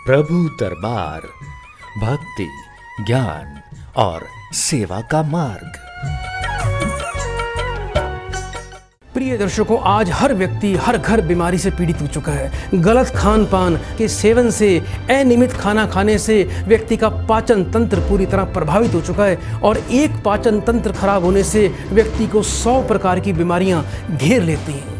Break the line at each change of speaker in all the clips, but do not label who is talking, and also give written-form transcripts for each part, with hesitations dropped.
प्रभु दरबार भक्ति, ज्ञान और सेवा का मार्ग।
प्रिय दर्शकों, आज हर व्यक्ति हर घर बीमारी से पीड़ित हो चुका है। गलत खान पान के सेवन से, अनियमित खाना खाने से व्यक्ति का पाचन तंत्र पूरी तरह प्रभावित हो चुका है और एक पाचन तंत्र खराब होने से व्यक्ति को 100 प्रकार की बीमारियां घेर लेती हैं।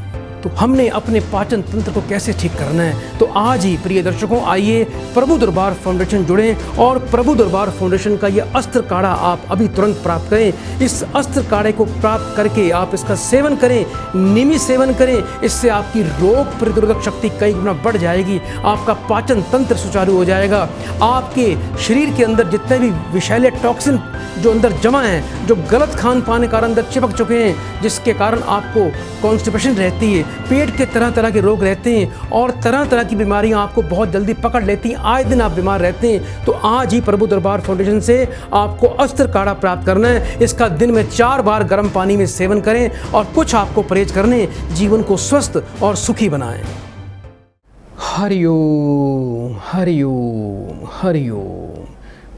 तो हमने अपने पाचन तंत्र को कैसे ठीक करना है, तो आज ही प्रिय दर्शकों आइए प्रभु दरबार फाउंडेशन जुड़ें और प्रभु दरबार फाउंडेशन का ये अस्त्र काढ़ा आप अभी तुरंत प्राप्त करें। इस अस्त्र काढ़े को प्राप्त करके आप इसका सेवन करें, नियमित सेवन करें। इससे आपकी रोग प्रतिरोधक शक्ति कई गुना बढ़ जाएगी, आपका पाचन तंत्र सुचारू हो जाएगा, आपके शरीर के अंदर जितने भी विषैले टॉक्सिन जो अंदर जमा हैं, जो गलत खान पान के कारण अंदर चिपक चुके हैं, जिसके कारण आपको कॉन्स्टिपेशन रहती है, पेट के तरह तरह के रोग रहते हैं और तरह तरह की बीमारियां आपको बहुत जल्दी पकड़ लेती हैं, आए दिन आप बीमार रहते हैं, तो आज ही प्रभु दरबार फाउंडेशन से आपको अस्त्र काढ़ा प्राप्त करना है। इसका दिन में 4 बार गर्म पानी में सेवन करें और कुछ आपको परहेज करने, जीवन को स्वस्थ और सुखी बनाएं। हरिओम हरिओम हरिओम।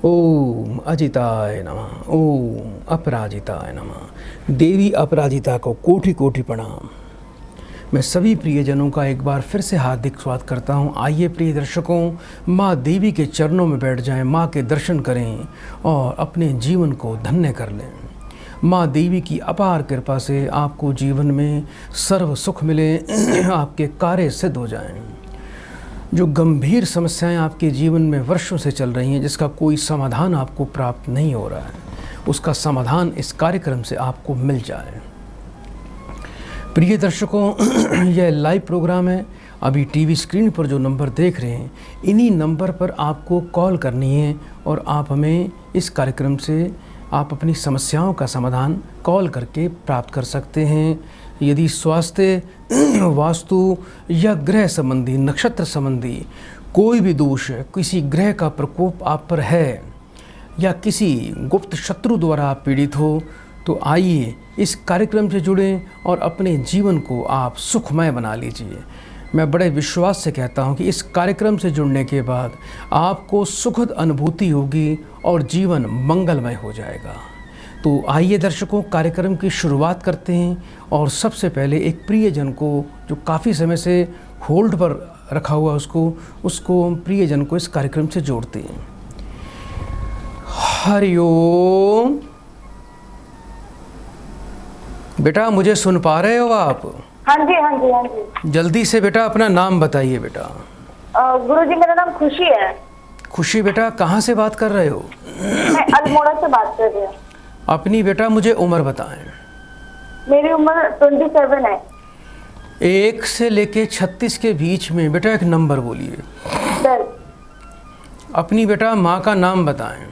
ओम अजिताय नमः, ओम अपराजिताय नमः। देवी अपराजिता को कोटि कोटि प्रणाम। मैं सभी प्रियजनों का एक बार फिर से हार्दिक स्वागत करता हूं। आइए प्रिय दर्शकों, माँ देवी के चरणों में बैठ जाएं, माँ के दर्शन करें और अपने जीवन को धन्य कर लें। माँ देवी की अपार कृपा से आपको जीवन में सर्व सुख मिले, आपके कार्य सिद्ध हो जाएं। जो गंभीर समस्याएं आपके जीवन में वर्षों से चल रही हैं, जिसका कोई समाधान आपको प्राप्त नहीं हो रहा है, उसका समाधान इस कार्यक्रम से आपको मिल जाए। प्रिय दर्शकों, यह लाइव प्रोग्राम है। अभी टीवी स्क्रीन पर जो नंबर देख रहे हैं, इन्हीं नंबर पर आपको कॉल करनी है और आप हमें इस कार्यक्रम से आप अपनी समस्याओं का समाधान कॉल करके प्राप्त कर सकते हैं। यदि स्वास्थ्य, वास्तु या ग्रह संबंधी, नक्षत्र संबंधी कोई भी दोष है, किसी ग्रह का प्रकोप आप पर है या किसी गुप्त शत्रु द्वारा आप पीड़ित हो, तो आइए इस कार्यक्रम से जुड़ें और अपने जीवन को आप सुखमय बना लीजिए। मैं बड़े विश्वास से कहता हूं कि इस कार्यक्रम से जुड़ने के बाद आपको सुखद अनुभूति होगी और जीवन मंगलमय हो जाएगा। तो आइए दर्शकों, कार्यक्रम की शुरुआत करते हैं और सबसे पहले एक प्रियजन को जो काफ़ी समय से होल्ड पर रखा हुआ उसको प्रियजन को इस कार्यक्रम से जोड़ते हैं। हरिओम। बेटा, मुझे सुन पा रहे हो आप?
हाँ जी हाँ जी हाँ जी।
जल्दी से बेटा अपना नाम बताइए बेटा।
गुरुजी, मेरा नाम खुशी है।
खुशी बेटा, कहाँ से बात कर रहे हो?
मैं अल्मोड़ा से बात कर रही हूँ।
अपनी बेटा मुझे उम्र बताएं।
मेरी उम्र 27 है।
1 से लेके 36 के बीच में बेटा एक नंबर बोलिए।
10।
अपनी बेटा माँ का नाम बताएं।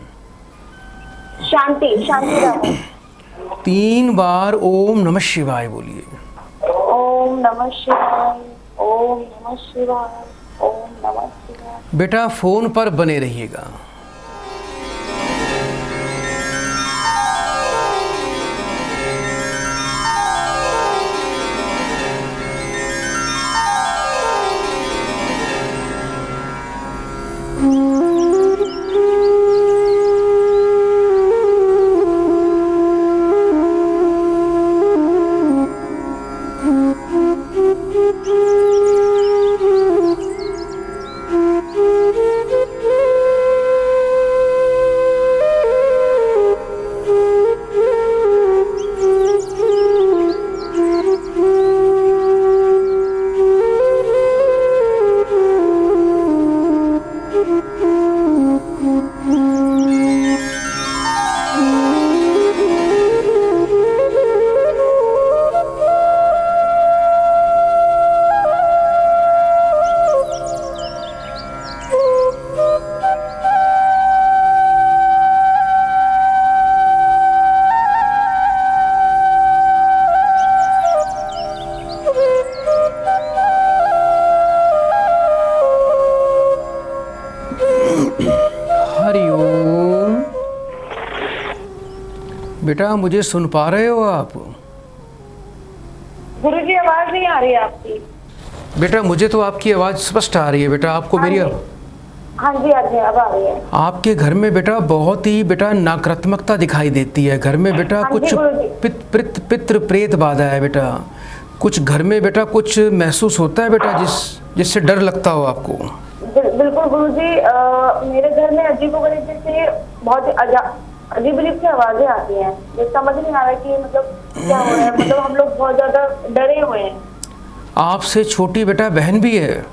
शांति राम।
3 बार ओम नमः शिवाय बोलिए।
ओम नमः शिवाय, ओम नमः शिवाय, ओम नमः शिवाय।
बेटा फोन पर बने रहिएगा। बेटा मुझे सुन पा रहे हो आप?
गुरुजी, आवाज नहीं आ रही है आपकी।
बेटा मुझे तो आपकी आवाज़ स्पष्ट आ रही है बेटा, आपको मेरी
हाँ जी, हाँ जी, अब आ रही है।
आपके घर में बेटा बहुत ही बेटा नकारात्मकता दिखाई देती है। घर में बेटा
हाँ जी,
कुछ
गुरुजी।
पितृ प्रेत बाधा है बेटा। कुछ घर में बेटा कुछ महसूस होता है बेटा जिससे डर लगता हो आपको?
बिल्कुल गुरुजी, मेरे घर में अजीबोगरीब से बहुत अजीब अजीब सी आवाजें आती हैं, जो समझ नहीं आ रहा कि मतलब क्या हो रहा है। मतलब हम लोग बहुत ज्यादा डरे हुए हैं।
आपसे छोटी बेटा बहन भी है?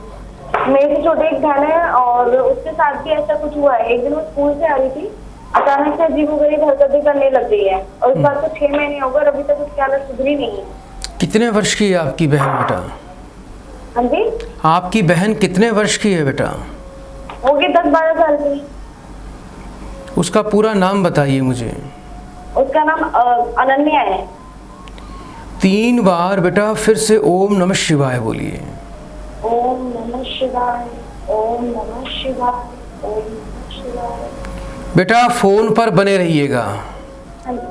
मेरी से छोटी एक बहन है और उसके साथ भी ऐसा कुछ हुआ है। एक दिन वो स्कूल से आ रही थी, अचानक से अजीबोगरीब हरकतें करने लग गई है और इस बात को 6 महीने हो गए और अभी तक उसकी हालत सुधरी नहीं है।
कितने वर्ष की है आपकी बहन बेटा?
हाँ जी,
आपकी बहन कितने वर्ष की है बेटा?
होगी 10-12 साल की।
उसका पूरा नाम बताइए मुझे।
उसका नाम अनन्या है।
3 बार बेटा फिर से ओम नमः शिवाय बोलिए।
ओम नमः शिवाय, ओम नमः शिवाय, ओम नमः शिवाय।
बेटा फोन पर बने रहिएगा।
हाँ जी।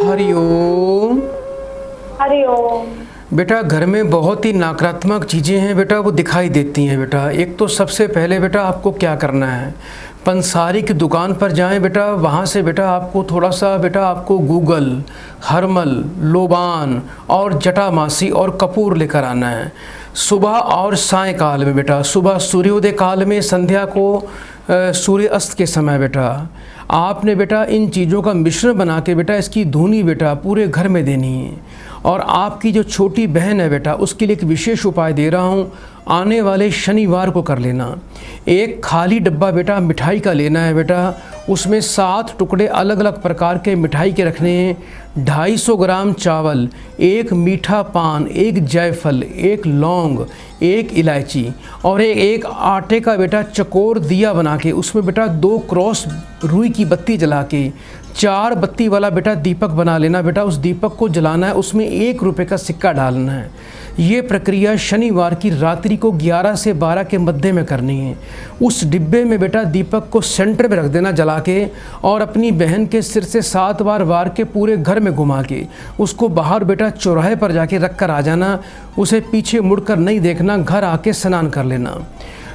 हरिओम।
हरिओम।
बेटा घर में बहुत ही नकारात्मक चीज़ें हैं बेटा, वो दिखाई देती हैं बेटा। एक तो सबसे पहले बेटा आपको क्या करना है, पंसारी की दुकान पर जाएं बेटा। वहाँ से बेटा आपको थोड़ा सा बेटा आपको गूगल, हरमल, लोबान और जटामासी और कपूर लेकर आना है। सुबह और सायंकाल में बेटा, सुबह सूर्योदय काल में, संध्या को सूर्य अस्त के समय बेटा आपने बेटा इन चीज़ों का मिश्रण बना के बेटा इसकी धुनी बेटा पूरे घर में देनी है। और आपकी जो छोटी बहन है बेटा उसके लिए एक विशेष उपाय दे रहा हूँ, आने वाले शनिवार को कर लेना। एक खाली डब्बा बेटा मिठाई का लेना है बेटा, उसमें 7 टुकड़े अलग अलग प्रकार के मिठाई के रखने हैं। 250 ग्राम चावल, 1 मीठा पान, 1 जायफल, 1 लौंग, 1 इलायची और एक आटे का बेटा चकोर दिया बना के उसमें बेटा 2 क्रॉस रुई की बत्ती जला के 4 बत्ती वाला बेटा दीपक बना लेना बेटा। उस दीपक को जलाना है, उसमें 1 रुपये का सिक्का डालना है। ये प्रक्रिया शनिवार की रात्रि को 11 से 12 के मध्य में करनी है। उस डिब्बे में बेटा दीपक को सेंटर में रख देना जला के, और अपनी बहन के सिर से 7 बार वार के पूरे घर में घुमा के उसको बाहर बेटा चौराहे पर जाके रख कर आ जाना। उसे पीछे मुड़कर नहीं देखना, घर आके स्नान कर लेना।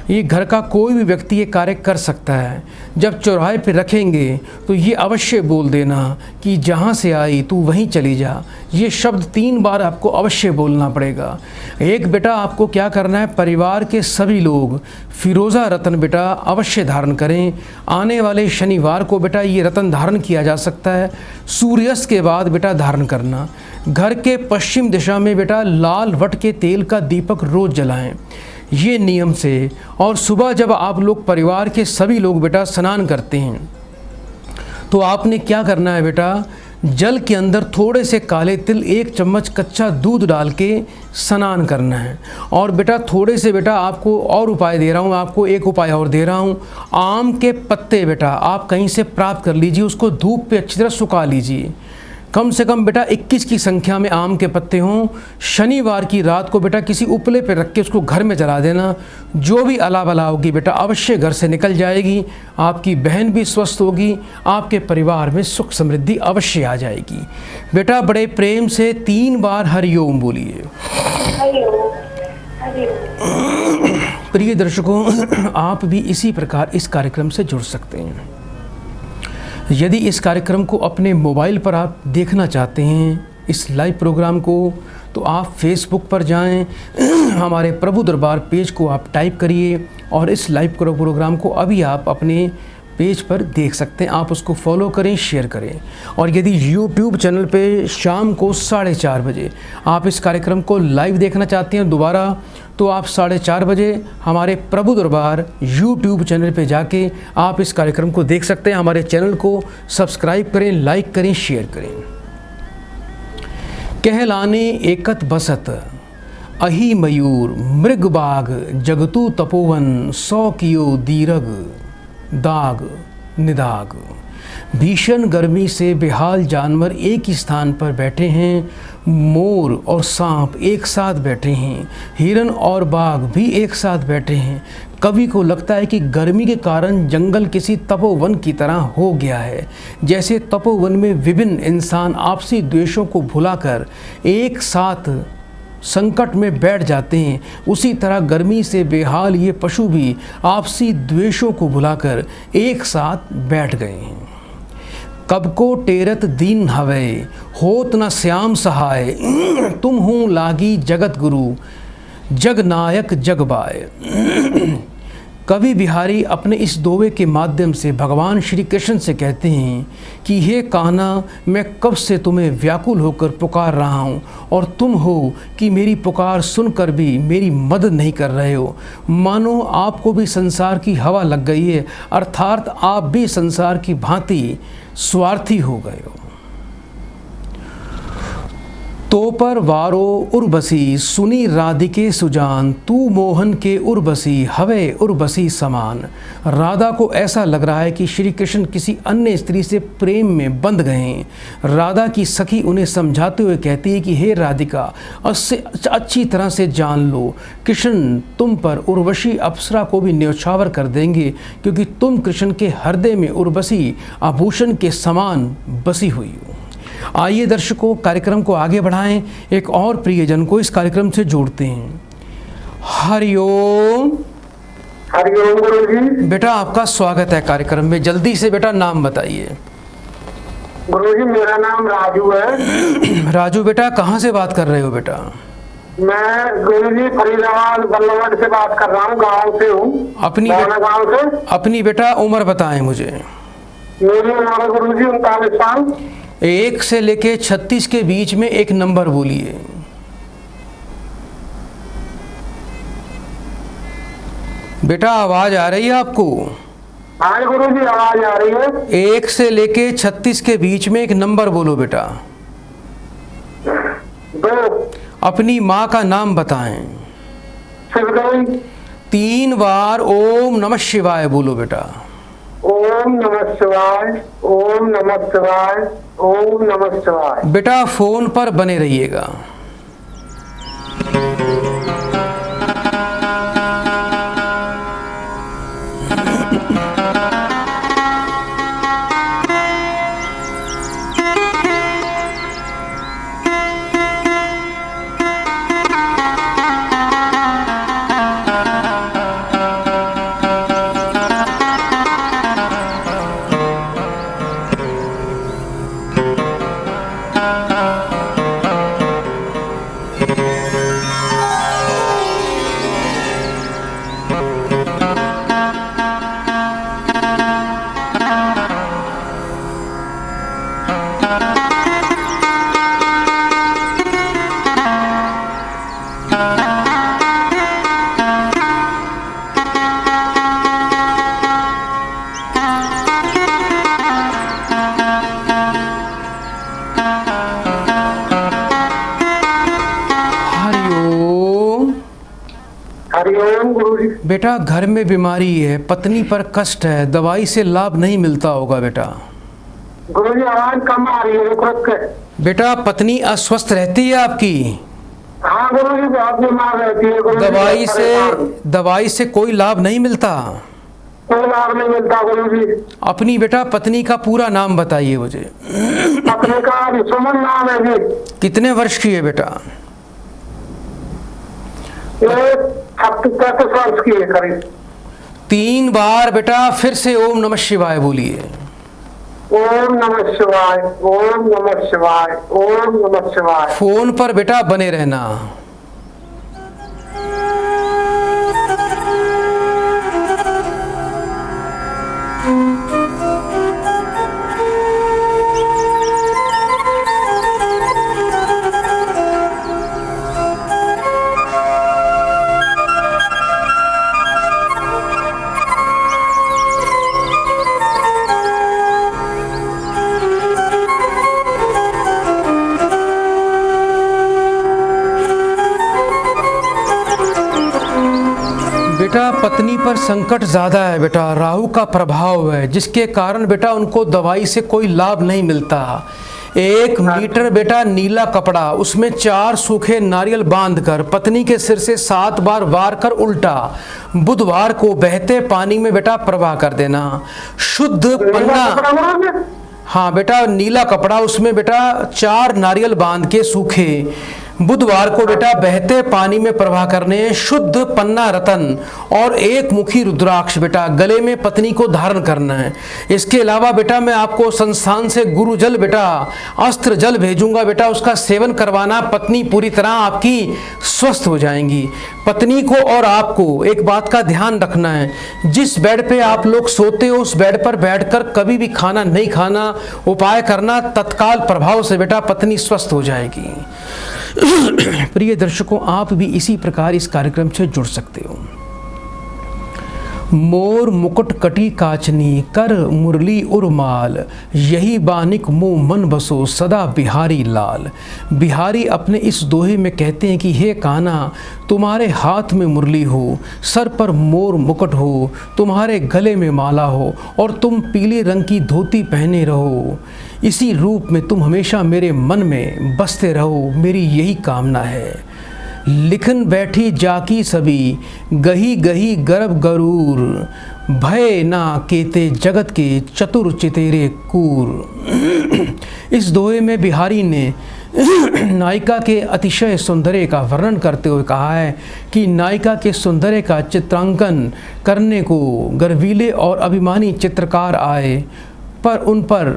ये घर का कोई भी व्यक्ति ये कार्य कर सकता है। जब चौराहे पे रखेंगे तो ये अवश्य बोल देना कि जहाँ से आई तू वहीं चली जा। ये शब्द 3 बार आपको अवश्य बोलना पड़ेगा। एक बेटा आपको क्या करना है, परिवार के सभी लोग फिरोज़ा रत्न बेटा अवश्य धारण करें। आने वाले शनिवार को बेटा ये रत्न धारण किया जा सकता है। सूर्यास्त के बाद बेटा धारण करना। घर के पश्चिम दिशा में बेटा लाल वट के तेल का दीपक रोज़ जलाएं, ये नियम से। और सुबह जब आप लोग परिवार के सभी लोग बेटा स्नान करते हैं तो आपने क्या करना है बेटा, जल के अंदर थोड़े से काले तिल, 1 चम्मच कच्चा दूध डाल के स्नान करना है। और बेटा थोड़े से बेटा आपको और उपाय दे रहा हूँ, आपको एक उपाय और दे रहा हूँ। आम के पत्ते बेटा आप कहीं से प्राप्त कर लीजिए, उसको धूप पे अच्छी तरह सुखा लीजिए। कम से कम बेटा 21 की संख्या में आम के पत्ते हों। शनिवार की रात को बेटा किसी उपले पे रख के उसको घर में जला देना। जो भी अला बला होगी बेटा अवश्य घर से निकल जाएगी। आपकी बहन भी स्वस्थ होगी, आपके परिवार में सुख समृद्धि अवश्य आ जाएगी। बेटा बड़े प्रेम से 3 बार हरिओम बोलिए।
हरिओम, हरिओम।
प्रिय दर्शकों, आप भी इसी प्रकार इस कार्यक्रम से जुड़ सकते हैं। यदि इस कार्यक्रम को अपने मोबाइल पर आप देखना चाहते हैं इस लाइव प्रोग्राम को, तो आप फेसबुक पर जाएं, हमारे प्रभु दरबार पेज को आप टाइप करिए और इस लाइव प्रोग्राम को अभी आप अपने पेज पर देख सकते हैं। आप उसको फॉलो करें, शेयर करें। और यदि YouTube चैनल पे शाम को 4:30 बजे आप इस कार्यक्रम को लाइव देखना चाहते हैं दोबारा, तो आप 4:30 बजे हमारे प्रभु दरबार YouTube चैनल पे जाके आप इस कार्यक्रम को देख सकते हैं। हमारे चैनल को सब्सक्राइब करें, लाइक करें, शेयर करें। कहलाने एकत बसत अहि मयूर मृग बाग जगतु तपोवन 100 कियो दीरग दाग निदाग। भीषण गर्मी से बेहाल जानवर एक ही स्थान पर बैठे हैं। मोर और सांप एक साथ बैठे हैं। हिरन और बाघ भी एक साथ बैठे हैं। कवि को लगता है कि गर्मी के कारण जंगल किसी तपोवन की तरह हो गया है। जैसे तपोवन में विभिन्न इंसान आपसी द्वेषों को भुलाकर एक साथ संकट में बैठ जाते हैं, उसी तरह गर्मी से बेहाल ये पशु भी आपसी द्वेषों को भुलाकर एक साथ बैठ गए हैं। कब को टेरत दीन हवे होत न श्याम सहाय, तुम हूँ लागी जगत गुरु जग नायक जग बाय। कवि बिहारी अपने इस दोहे के माध्यम से भगवान श्री कृष्ण से कहते हैं कि हे कान्हा, मैं कब से तुम्हें व्याकुल होकर पुकार रहा हूँ और तुम हो कि मेरी पुकार सुनकर भी मेरी मदद नहीं कर रहे हो। मानो आपको भी संसार की हवा लग गई है, अर्थात आप भी संसार की भांति स्वार्थी हो गए हो। तो पर वारो उर्वशी सुनी राधिके सुजान, तू मोहन के उर्वशी हवे उर्वशी समान। राधा को ऐसा लग रहा है कि श्री कृष्ण किसी अन्य स्त्री से प्रेम में बंध गए हैं। राधा की सखी उन्हें समझाते हुए कहती है कि हे राधिका, अच्छी तरह से जान लो, कृष्ण तुम पर उर्वशी अप्सरा को भी न्यौछावर कर देंगे, क्योंकि तुम कृष्ण के हृदय में उर्वशी आभूषण के समान बसी हुई हो। आइए दर्शकों, कार्यक्रम को आगे बढ़ाएं, एक और प्रियजन को इस कार्यक्रम से जोड़ते हैं। हरिओम।
हरिओम गुरुजी।
बेटा आपका स्वागत है कार्यक्रम में। जल्दी से बेटा नाम बताइए।
गुरुजी मेरा नाम राजू है।
राजू बेटा कहाँ से बात कर रहे हो बेटा?
मैं गुरुजी फरीदाबाद बल्लभगढ़ से बात कर रहा हूँ, गाँव से हूँ। गाँव से।
अपनी बेटा उम्र बताएं मुझे।
मेरी उम्र गुरुजी 39 साल।
1 से लेके 36 के बीच में एक नंबर बोलिए। बेटा आवाज आ रही है आपको?
हाँ गुरुजी आवाज आ रही है।
1 से लेके 36 के बीच में एक नंबर बोलो बेटा।
2।
अपनी माँ का नाम बताएं।
शिवगंज।
3 बार ओम नमः शिवाय बोलो बेटा।
ओम नमः शिवाय, ओम नमः शिवाय, ओम नमः शिवाय।
बेटा फोन पर बने रहिएगा।
हरिओम गुरुजी।
बेटा घर में बीमारी है, पत्नी पर कष्ट है, दवाई से लाभ नहीं मिलता होगा बेटा।
गुरुजी आवाज कम आ रही है, रुक के।
बेटा पत्नी अस्वस्थ रहती है आपकी?
हाँ गुरुजी बहुत बीमार रहती है गुरुजी।
दवाई से कोई लाभ नहीं मिलता?
कोई लाभ नहीं मिलता गुरुजी।
अपनी बेटा पत्नी का पूरा नाम बताइए मुझे।
पत्नी का सुमन नाम है जी।
कितने वर्ष की है बेटा?
36 वर्ष की है करीब।
3 बार बेटा फिर से ओम नमः शिवाय बोलिए।
ओम नमः शिवाय, ओम नमः शिवाय, ओम नमः शिवाय।
फोन पर बेटा बने रहना। बेटा पत्नी पर संकट ज़्यादा है बेटा, राहु का प्रभाव है, जिसके कारण बेटा उनको दवाई से कोई लाभ नहीं मिलता। 1 मीटर बेटा नीला कपड़ा, उसमें 4 सूखे नारियल बांधकर पत्नी के सिर से 7 बार वार कर उल्टा बुधवार को बहते पानी में बेटा प्रवाह कर देना। शुद्ध पन्ना, हाँ बेटा नीला कपड़ा, उसमें बेटा 4 नारियल बांध के सूखे बुधवार को बेटा बहते पानी में प्रवाह करने। शुद्ध पन्ना रतन और 1 मुखी रुद्राक्ष बेटा गले में पत्नी को धारण करना है। इसके अलावा बेटा मैं आपको संस्थान से गुरु जल बेटा अस्त्र जल भेजूंगा बेटा, उसका सेवन करवाना। पत्नी पूरी तरह आपकी स्वस्थ हो जाएंगी। पत्नी को और आपको एक बात का ध्यान रखना है, जिस बेड पे आप लोग सोते हो उस बेड पर बैठकर कभी भी खाना नहीं खाना। उपाय करना, तत्काल प्रभाव से बेटा पत्नी स्वस्थ हो जाएगी। प्रिय दर्शकों, आप भी इसी प्रकार इस कार्यक्रम से जुड़ सकते हो। मोर मुकुट कटी काचनी कर मुरली उर्माल, यही बानिक मुँह मन बसो सदा बिहारी लाल। बिहारी अपने इस दोहे में कहते हैं कि हे कान्हा, तुम्हारे हाथ में मुरली हो, सर पर मोर मुकुट हो, तुम्हारे गले में माला हो और तुम पीले रंग की धोती पहने रहो। इसी रूप में तुम हमेशा मेरे मन में बसते रहो, मेरी यही कामना है। लिखन बैठी जाकी सभी, गही गही गर्भ गरूर, भय ना केते जगत के चतुर चितेरे कूर। इस दोहे में बिहारी ने नायिका के अतिशय सौंदर्य का वर्णन करते हुए कहा है कि नायिका के सौंदर्य का चित्रांकन करने को गर्वीले और अभिमानी चित्रकार आए, पर उन पर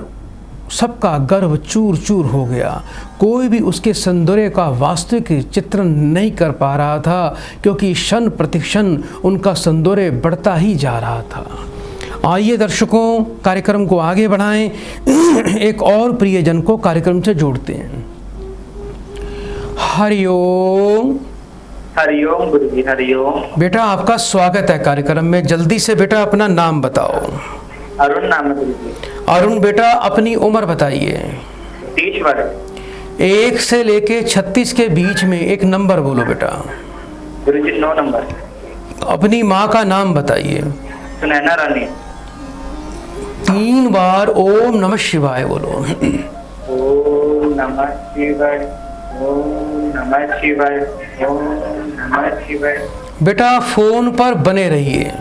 सबका गर्व चूर चूर हो गया। कोई भी उसके सौंदर्य का वास्तविक चित्रण नहीं कर पा रहा था, क्योंकि क्षण प्रतिक्षण उनका सौंदर्य बढ़ता ही जा रहा था। आइए दर्शकों, कार्यक्रम को आगे बढ़ाएं। एक और प्रियजन को कार्यक्रम से जोड़ते हैं। हरिओम।
हरिओम गुरुजी, हरिओम।
बेटा आपका स्वागत है कार्यक्रम में। जल्दी से बेटा अपना नाम बताओ।
अरुण नाम है गुरुजी।
अरुण बेटा अपनी उम्र बताइए।
30 वर्ष।
1 से लेके 36 के बीच में एक नंबर बोलो बेटा।
गुरुजी 9 नंबर।
अपनी माँ का नाम बताइए।
सुनैना रानी।
3 बार ओम नमः शिवाय बोलो।
ओम नमः शिवाय, ओम नमः शिवाय, ओम नमः शिवाय।
बेटा फोन पर बने रहिए।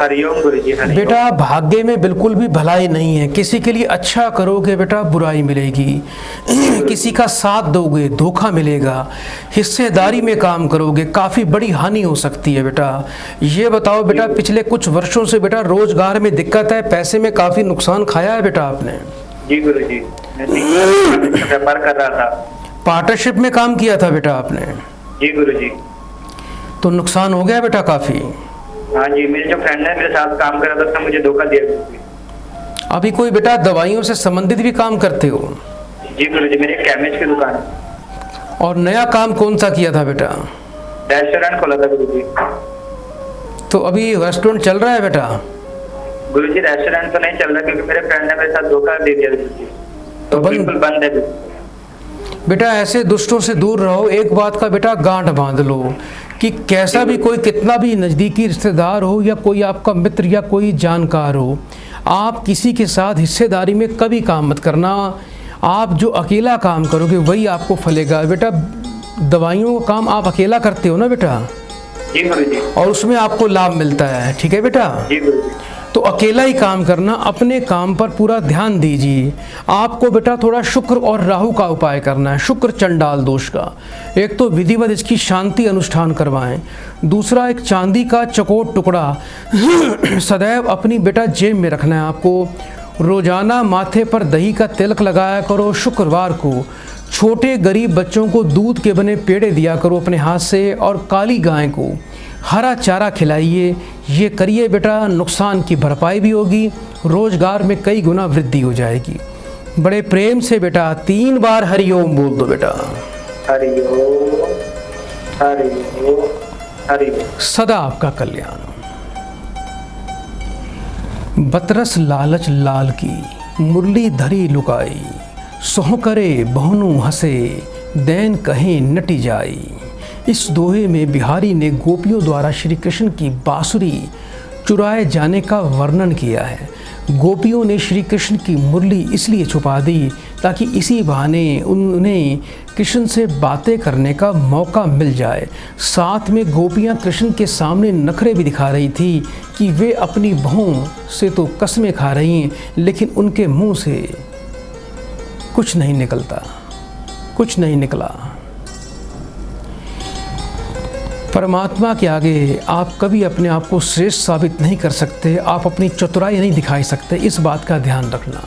हरिओम गुरुजी, हरिओम।
बेटा भाग्य में बिल्कुल भी भलाई नहीं है। किसी के लिए अच्छा करोगे बेटा बुराई मिलेगी, किसी का साथ दोगे धोखा मिलेगा, हिस्सेदारी में काम करोगे काफ़ी बड़ी हानि हो सकती है बेटा। ये बताओ बेटा, पिछले कुछ वर्षों से बेटा रोजगार में दिक्कत है, पैसे में काफ़ी नुकसान खाया है बेटा आपने।
जी गुरुजी, मैं व्यापार कर रहा था।
पार्टनरशिप में काम किया था बेटा आपने।
जी गुरुजी।
तो नुकसान हो गया बेटा काफ़ी।
हाँ जी, मेरे जो फ्रेंड है मेरे साथ काम कर रहा था, उसने मुझे धोखा दिया गुरुजी।
अभी कोई बेटा दवाइयों से संबंधित भी काम करते हो?
जी गुरुजी, मेरी केमिस्ट की दुकान है।
और नया काम कौन सा किया था बेटा?
रेस्टोरेंट खोला था गुरुजी।
तो अभी रेस्टोरेंट चल रहा है बेटा?
गुरुजी रेस्टोरेंट तो नहीं चल रहा, क्योंकि मेरे फ्रेंड ने मेरे साथ धोखा दे दिया गुरुजी, तो बिल्कुल बंद है।
बेटा ऐसे दुष्टों से दूर रहो। एक बात का बेटा गांठ बांध लो कि कैसा भी कोई कितना भी नज़दीकी रिश्तेदार हो या कोई आपका मित्र या कोई जानकार हो, आप किसी के साथ हिस्सेदारी में कभी काम मत करना। आप जो अकेला काम करोगे वही आपको फलेगा। बेटा दवाइयों का काम आप अकेला करते हो ना बेटा,
जी गुरुजी।
और उसमें आपको लाभ मिलता है, ठीक है बेटा।
जी गुरुजी।
तो अकेला ही काम करना, अपने काम पर पूरा ध्यान दीजिए। आपको बेटा थोड़ा शुक्र और राहु का उपाय करना है, शुक्र चंडाल दोष का। एक तो विधिवत इसकी शांति अनुष्ठान करवाएं, दूसरा एक चांदी का चकोट टुकड़ा सदैव अपनी बेटा जेब में रखना है आपको। रोजाना माथे पर दही का तिलक लगाया करो। शुक्रवार को छोटे गरीब बच्चों को दूध के बने पेड़े दिया करो अपने हाथ से, और काली गाय को हरा चारा खिलाइए। ये करिए बेटा, नुकसान की भरपाई भी होगी, रोजगार में कई गुना वृद्धि हो जाएगी। बड़े प्रेम से बेटा 3 बार हरिओम बोल दो बेटा।
हरिओम हरिओम हरिओम।
सदा आपका कल्याण। बतरस लालच लाल की मुरली धरी लुकाई, सोह करे बहुनु हंसे दैन कहीं नटी जाई। इस दोहे में बिहारी ने गोपियों द्वारा श्री कृष्ण की बांसुरी चुराए जाने का वर्णन किया है। गोपियों ने श्री कृष्ण की मुरली इसलिए छुपा दी ताकि इसी बहाने उन्हें कृष्ण से बातें करने का मौका मिल जाए। साथ में गोपियां कृष्ण के सामने नखरे भी दिखा रही थी कि वे अपनी बहुओं से तो कस्में खा रही हैं, लेकिन उनके मुंह से कुछ नहीं निकलता, कुछ नहीं निकला। परमात्मा के आगे आप कभी अपने आप को श्रेष्ठ साबित नहीं कर सकते, आप अपनी चतुराई नहीं दिखा सकते, इस बात का ध्यान रखना।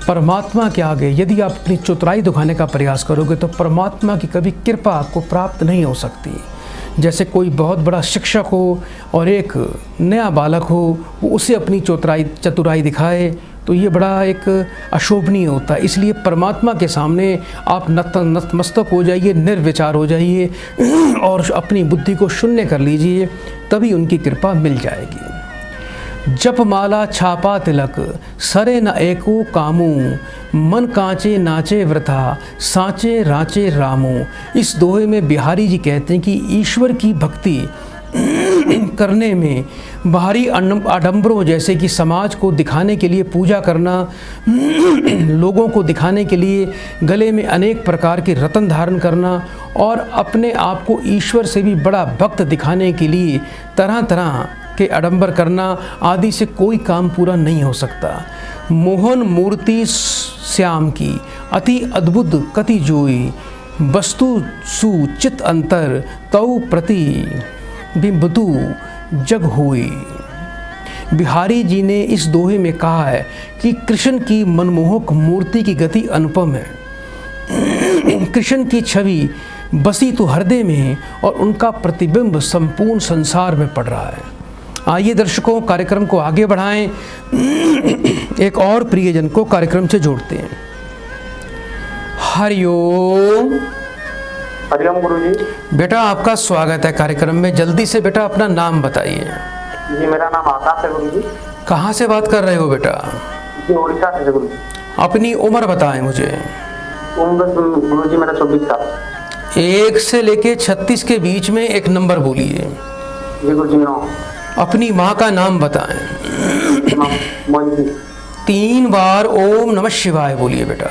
परमात्मा के आगे यदि आप अपनी चतुराई दिखाने का प्रयास करोगे तो परमात्मा की कभी कृपा आपको प्राप्त नहीं हो सकती। जैसे कोई बहुत बड़ा शिक्षक हो और एक नया बालक हो, वो उसे अपनी चतुराई दिखाए तो ये बड़ा एक अशोभनीय होता है। इसलिए परमात्मा के सामने आप नतमस्तक हो जाइए, निर्विचार हो जाइए और अपनी बुद्धि को शून्य कर लीजिए, तभी उनकी कृपा मिल जाएगी। जप माला छापा तिलक सरे न एको कामू, मन कांचे नाचे वृथा सांचे रांचे रामू। इस दोहे में बिहारी जी कहते हैं कि ईश्वर की भक्ति करने में बाहरी आडंबरों जैसे कि समाज को दिखाने के लिए पूजा करना, लोगों को दिखाने के लिए गले में अनेक प्रकार के रत्न धारण करना और अपने आप को ईश्वर से भी बड़ा भक्त दिखाने के लिए तरह तरह के आडंबर करना आदि से कोई काम पूरा नहीं हो सकता। मोहन मूर्ति श्याम की अति अद्भुत कति जोई, वस्तु सुचित अंतर तऊ प्रति बिंबतु जग हुई। बिहारी जी ने इस दोहे में कहा है कि कृष्ण की मनमोहक मूर्ति की गति अनुपम है। कृष्ण की छवि बसी तो हृदय में और उनका प्रतिबिंब संपूर्ण संसार में पड़ रहा है। आइए दर्शकों, कार्यक्रम को आगे बढ़ाएं, एक और प्रियजन को कार्यक्रम से जोड़ते हैं। हरिओम।
हरिओम गुरुजी।
बेटा आपका स्वागत है कार्यक्रम में। जल्दी से बेटा अपना नाम बताइए।
जी मेरा नाम आकाश है गुरुजी।
कहाँ से बात कर रहे हो बेटा?
जी उड़ीसा से गुरुजी।
अपनी उम्र बताएं मुझे।
उम्र गुरुजी मेरा 24 साल।
1 से लेके 36 के बीच में एक नंबर बोलिए।
जी गुरुजी। 9।
अपनी माँ का नाम बताएं। 3 बार ओम नमः शिवाय बोलिए बेटा।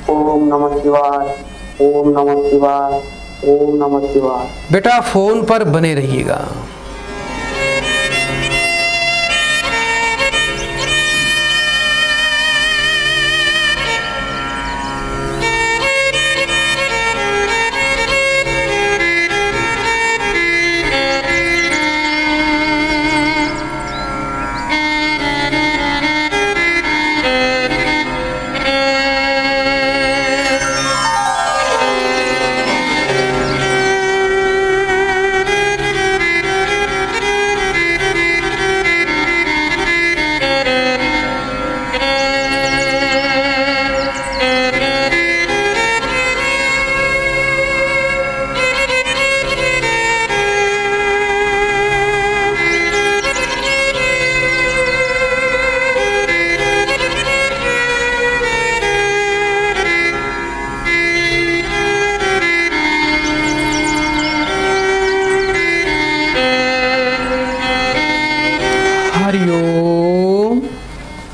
ओम नमः शिवाय, ओम नमः शिवाय, ओम नमः शिवाय।
बेटा फोन पर बने रहिएगा।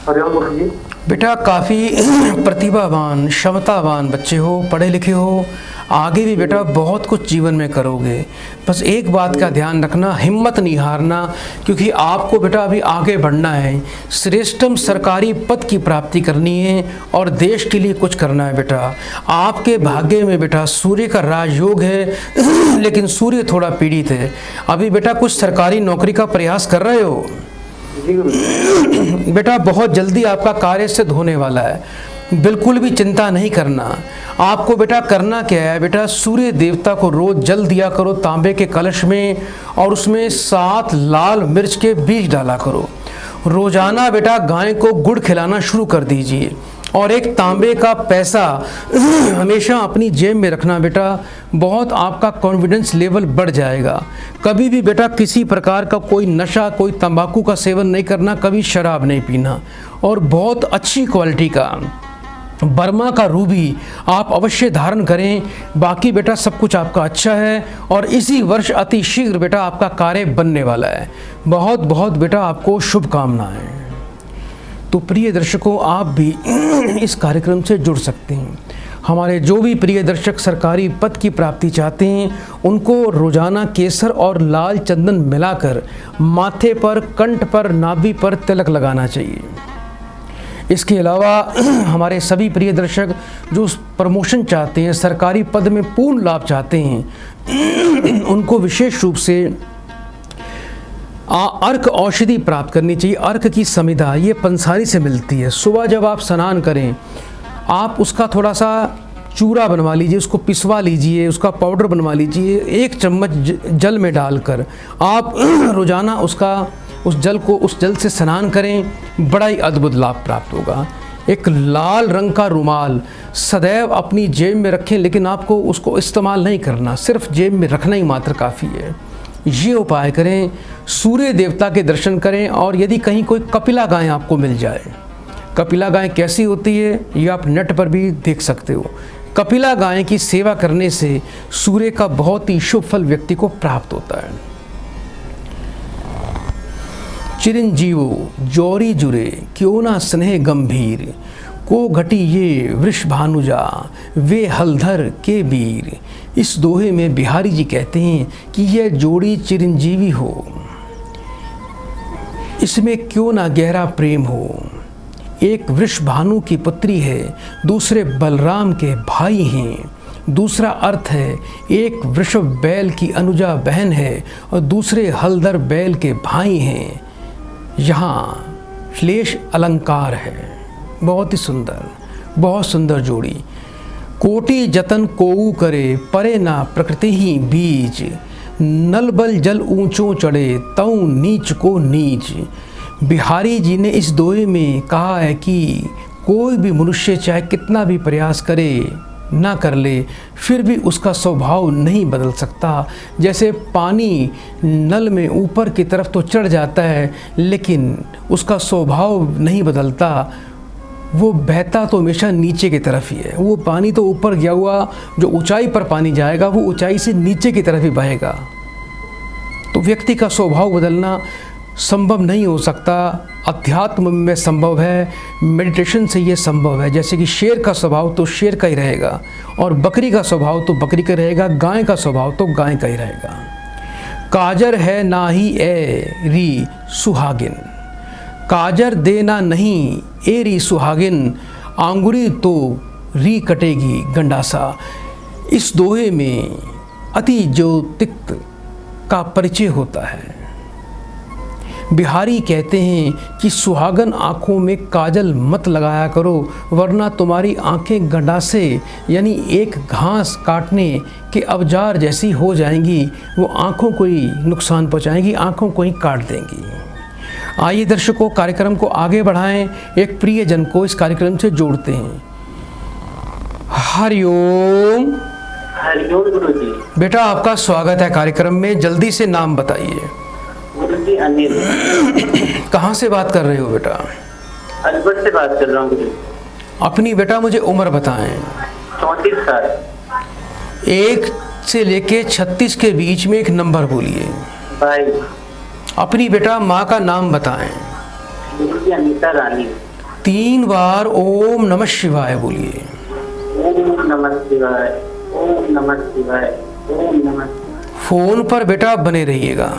हरिओम गुरु जी।
बेटा काफ़ी प्रतिभावान क्षमतावान बच्चे हो, पढ़े लिखे हो, आगे भी बेटा बहुत कुछ जीवन में करोगे। बस एक बात का ध्यान रखना, हिम्मत नहीं हारना, क्योंकि आपको बेटा अभी आगे बढ़ना है, श्रेष्ठतम सरकारी पद की प्राप्ति करनी है और देश के लिए कुछ करना है बेटा। आपके भाग्य में बेटा सूर्य का राजयोग है लेकिन सूर्य थोड़ा पीड़ित है। अभी बेटा कुछ सरकारी नौकरी का प्रयास कर रहे हो बेटा, बहुत जल्दी आपका कार्य सिद्ध होने वाला है, बिल्कुल भी चिंता नहीं करना। आपको बेटा करना क्या है बेटा, सूर्य देवता को रोज जल दिया करो तांबे के कलश में, और उसमें 7 लाल मिर्च के बीज डाला करो। रोजाना बेटा गाय को गुड़ खिलाना शुरू कर दीजिए, और एक तांबे का पैसा हमेशा अपनी जेब में रखना बेटा, बहुत आपका कॉन्फिडेंस लेवल बढ़ जाएगा। कभी भी बेटा किसी प्रकार का कोई नशा, कोई तंबाकू का सेवन नहीं करना, कभी शराब नहीं पीना, और बहुत अच्छी क्वालिटी का बर्मा का रूबी आप अवश्य धारण करें। बाकी बेटा सब कुछ आपका अच्छा है, और इसी वर्ष अति शीघ्र बेटा आपका कार्य बनने वाला है। बहुत बहुत बेटा आपको शुभकामनाएं। तो प्रिय दर्शकों, आप भी इस कार्यक्रम से जुड़ सकते हैं। हमारे जो भी प्रिय दर्शक सरकारी पद की प्राप्ति चाहते हैं, उनको रोजाना केसर और लाल चंदन मिलाकर माथे पर, कंठ पर, नाभि पर तिलक लगाना चाहिए। इसके अलावा हमारे सभी प्रिय दर्शक जो प्रमोशन चाहते हैं, सरकारी पद में पूर्ण लाभ चाहते हैं, उनको विशेष रूप से अर्क औषधि प्राप्त करनी चाहिए। अर्क की समिधा ये पंसारी से मिलती है। सुबह जब आप स्नान करें, आप उसका थोड़ा सा चूरा बनवा लीजिए, उसको पिसवा लीजिए, उसका पाउडर बनवा लीजिए, 1 चम्मच जल में डालकर आप रोज़ाना उस जल से स्नान करें, बड़ा ही अद्भुत लाभ प्राप्त होगा। एक लाल रंग का रुमाल सदैव अपनी जेब में रखें, लेकिन आपको उसको इस्तेमाल नहीं करना, सिर्फ जेब में रखना ही मात्र काफ़ी है। ये उपाय करें, सूर्य देवता के दर्शन करें, और यदि कहीं कोई कपिला गाय आपको मिल जाए, कपिला गाय कैसी होती है ये आप नेट पर भी देख सकते हो। कपिला गाय की सेवा करने से सूर्य का बहुत ही शुभ फल व्यक्ति को प्राप्त होता है। चिरंजीवो जोरी जुरे क्यों ना स्नेह गंभीर, को घटी ये वृष भानुजा वे हलधर के वीर। इस दोहे में बिहारी जी कहते हैं कि यह जोड़ी चिरंजीवी हो, इसमें क्यों ना गहरा प्रेम हो। एक वृष भानु की पुत्री है, दूसरे बलराम के भाई हैं। दूसरा अर्थ है, एक वृषभ बैल की अनुजा बहन है और दूसरे हलधर बैल के भाई हैं। यहाँ श्लेष अलंकार है, बहुत ही सुंदर, बहुत सुंदर जोड़ी। कोटि जतन कोऊ करे परे ना प्रकृति ही बीज, नल बल जल ऊंचों चढ़े तऊ नीच को नीच। बिहारी जी ने इस दोहे में कहा है कि कोई भी मनुष्य चाहे कितना भी प्रयास करे ना कर ले, फिर भी उसका स्वभाव नहीं बदल सकता। जैसे पानी नल में ऊपर की तरफ तो चढ़ जाता है, लेकिन उसका स्वभाव नहीं बदलता, वो बहता तो हमेशा नीचे की तरफ ही है। वो पानी तो ऊपर गया हुआ, जो ऊंचाई पर पानी जाएगा वो ऊंचाई से नीचे की तरफ ही बहेगा। तो व्यक्ति का स्वभाव बदलना संभव नहीं हो सकता, अध्यात्म में संभव है, मेडिटेशन से ये संभव है। जैसे कि शेर का स्वभाव तो शेर का ही रहेगा, और बकरी का स्वभाव तो बकरी का रहेगा, गाय का स्वभाव तो गाय का ही रहेगा। काजर है ना ही ए री सुहागिन, काजर देना नहीं ए री सुहागिन, आंगुरी तो री कटेगी गंडासा। इस दोहे में अति ज्योतिक्त का परिचय होता है। बिहारी कहते हैं कि सुहागन आँखों में काजल मत लगाया करो, वरना तुम्हारी आँखें गंडासे यानी एक घास काटने के औजार जैसी हो जाएंगी। वो आँखों को ही नुकसान पहुँचाएंगी, आँखों को ही काट देंगी। आइए दर्शकों, कार्यक्रम को आगे बढ़ाएं, एक प्रियजन को इस कार्यक्रम से जोड़ते हैं। हरिओम।
हरिओम गुरुजी।
बेटा आपका स्वागत है कार्यक्रम में, जल्दी से नाम बताइए।
गुरुजी अनिल।
कहाँ से बात कर रहे हो बेटा?
अलवर से बात कर रहा हूँ गुरुजी।
अपनी बेटा मुझे उम्र बताएं।
34 साल।
1 से लेके 36 के बीच में एक नंबर बोलिए।
22।
अपनी बेटा माँ का नाम बताएं।
गुरुजी अनीता रानी।
3 बार ओम नमः शिवाय बोलिए।
ओम नमः शिवाय, ओम नमः शिवाय, ओम नमः।
फोन पर बेटा बने रहिएगा।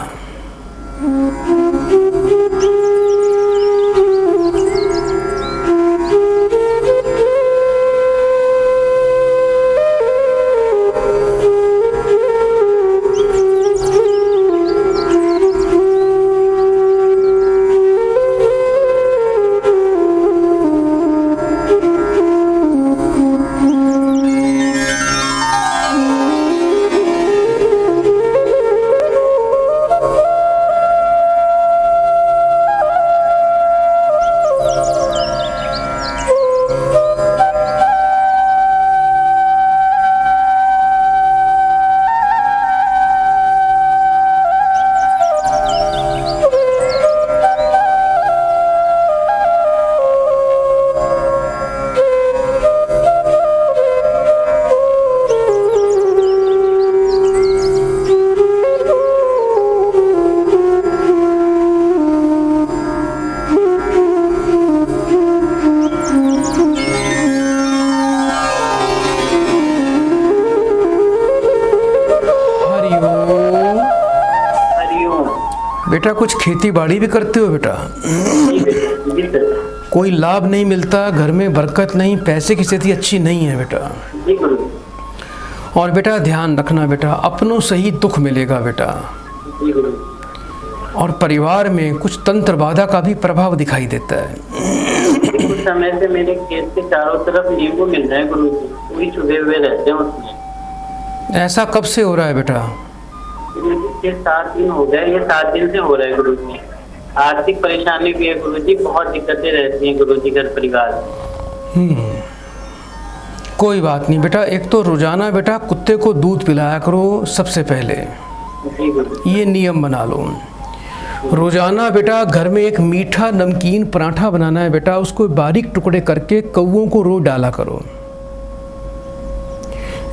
बेटा कुछ खेती बाड़ी भी करते हो बेटा?
जी सर।
कोई लाभ नहीं मिलता, घर में बरकत नहीं, पैसे की स्थिति अच्छी नहीं है बेटा।
जी गुरु।
और बेटा ध्यान रखना बेटा, अपनों से ही दुख मिलेगा बेटा।
जी गुरु।
और परिवार में कुछ तंत्र बाधा का भी प्रभाव दिखाई देता है।
कुछ समय से मेरे खेत के चारों तरफ नींबू मिल रहे हैं गुरु जी, पूरी चुभे हुए रहते हैं उसमें।
ऐसा कब से हो रहा है बेटा?
ये 7 दिन हो गए, ये 7 दिन से हो रहा है गुरु जी। आर्थिक परेशानी भी है गुरु जी, बहुत दिक्कतें रहती हैं गुरु जी घर परिवार में।
कोई बात नहीं बेटा, एक तो रोजाना बेटा कुत्ते को दूध पिलाया करो सबसे पहले।
जी गुरु।
ये नियम बना लो। रोजाना बेटा घर में एक मीठा नमकीन पराठा बनाना है बेटा, उसको बारीक टुकड़े करके कौवों को रोज डाला करो।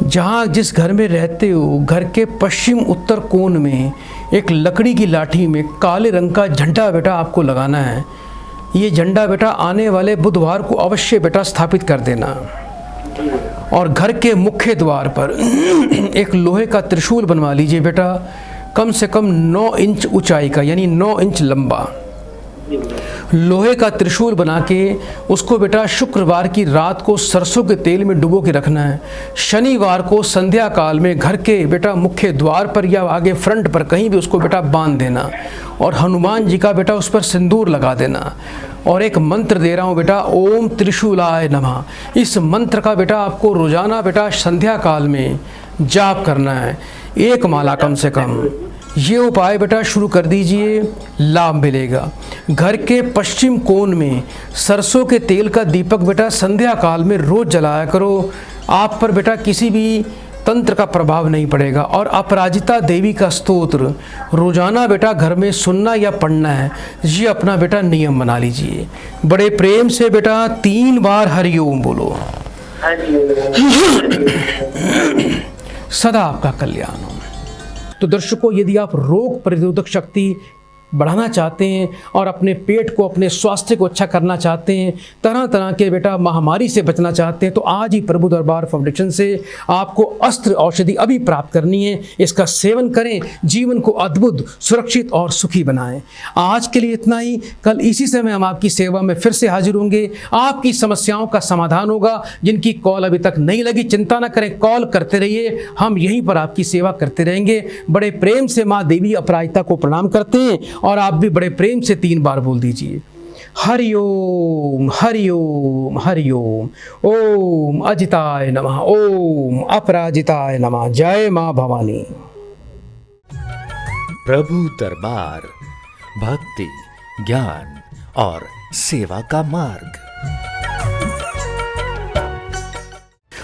जहाँ जिस घर में रहते हो, घर के पश्चिम उत्तर कोण में एक लकड़ी की लाठी में काले रंग का झंडा बेटा आपको लगाना है। ये झंडा बेटा आने वाले बुधवार को अवश्य बेटा स्थापित कर देना। और घर के मुख्य द्वार पर एक लोहे का त्रिशूल बनवा लीजिए बेटा, कम से कम 9 इंच ऊंचाई का, यानी 9 इंच लंबा लोहे का त्रिशूल बना के उसको बेटा शुक्रवार की रात को सरसों के तेल में डुबो के रखना है। शनिवार को संध्या काल में घर के बेटा मुख्य द्वार पर या आगे फ्रंट पर कहीं भी उसको बेटा बांध देना। और हनुमान जी का बेटा उस पर सिंदूर लगा देना। और एक मंत्र दे रहा हूँ बेटा, ओम त्रिशूलाय नमः। इस मंत्र का बेटा आपको रोजाना बेटा संध्या काल में जाप करना है, 1 माला कम से कम। ये उपाय बेटा शुरू कर दीजिए, लाभ मिलेगा। घर के पश्चिम कोण में सरसों के तेल का दीपक बेटा संध्या काल में रोज जलाया करो। आप पर बेटा किसी भी तंत्र का प्रभाव नहीं पड़ेगा। और अपराजिता देवी का स्तोत्र रोजाना बेटा घर में सुनना या पढ़ना है, ये अपना बेटा नियम बना लीजिए। बड़े प्रेम से बेटा 3 बार हरिओम बोलो। सदा आपका कल्याण हो। तो दर्शकों, यदि आप रोग प्रतिरोधक शक्ति बढ़ाना चाहते हैं और अपने पेट को, अपने स्वास्थ्य को अच्छा करना चाहते हैं, तरह तरह के बेटा महामारी से बचना चाहते हैं, तो आज ही प्रभु दरबार फाउंडेशन से आपको अस्त्र औषधि अभी प्राप्त करनी है। इसका सेवन करें, जीवन को अद्भुत, सुरक्षित और सुखी बनाएं। आज के लिए इतना ही। कल इसी समय हम आपकी सेवा में फिर से हाजिर होंगे। आपकी समस्याओं का समाधान होगा। जिनकी कॉल अभी तक नहीं लगी, चिंता न करें, कॉल करते रहिए, हम यहीं पर आपकी सेवा करते रहेंगे। बड़े प्रेम से माँ देवी अपराजिता को प्रणाम करते हैं। और आप भी बड़े प्रेम से 3 बार बोल दीजिए, हरिओम हरिओम हरिओम। ओम अजिताय नमः, ओम अपराजिताय नमः। जय मां भवानी।
प्रभु दरबार, भक्ति, ज्ञान और सेवा का मार्ग।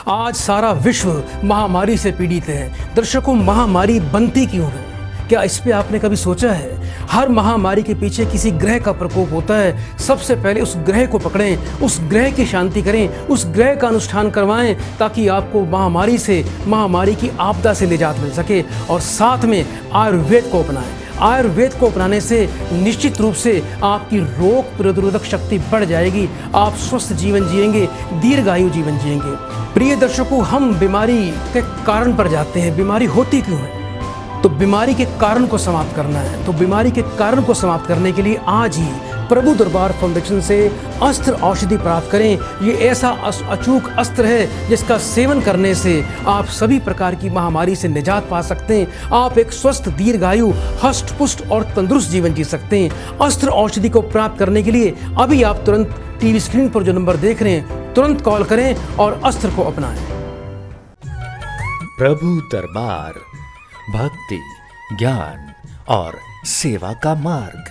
आज सारा विश्व महामारी से पीड़ित है। दर्शकों, महामारी बनती क्यों है? क्या इस पे आपने कभी सोचा है? हर महामारी के पीछे किसी ग्रह का प्रकोप होता है। सबसे पहले उस ग्रह को पकड़ें, उस ग्रह की शांति करें, उस ग्रह का अनुष्ठान करवाएं, ताकि आपको महामारी की आपदा से निजात मिल सके। और साथ में आयुर्वेद को अपनाएं। आयुर्वेद को अपनाने से निश्चित रूप से आपकी रोग प्रतिरोधक शक्ति बढ़ जाएगी, आप स्वस्थ जीवन जिएंगे, दीर्घायु जीवन जिएंगे। प्रिय दर्शकों, हम बीमारी के कारण पर जाते हैं, बीमारी होती क्यों है, तो बीमारी के कारण को समाप्त करना है। तो बीमारी के कारण को समाप्त करने के लिए आज ही प्रभु दरबार फाउंडेशन से अस्त्र औषधि प्राप्त करें। ये ऐसा अचूक अस्त्र है जिसका सेवन करने से आप सभी प्रकार की महामारी से निजात पा सकते हैं। आप एक स्वस्थ, दीर्घायु, हष्ट पुष्ट और तंदुरुस्त जीवन जी सकते हैं। अस्त्र औषधि को प्राप्त करने के लिए अभी आप तुरंत टीवी स्क्रीन पर जो नंबर देख रहे हैं, तुरंत कॉल करें और अस्त्र को अपनाएं।
प्रभु दरबार, भक्ति, ज्ञान और सेवा का मार्ग।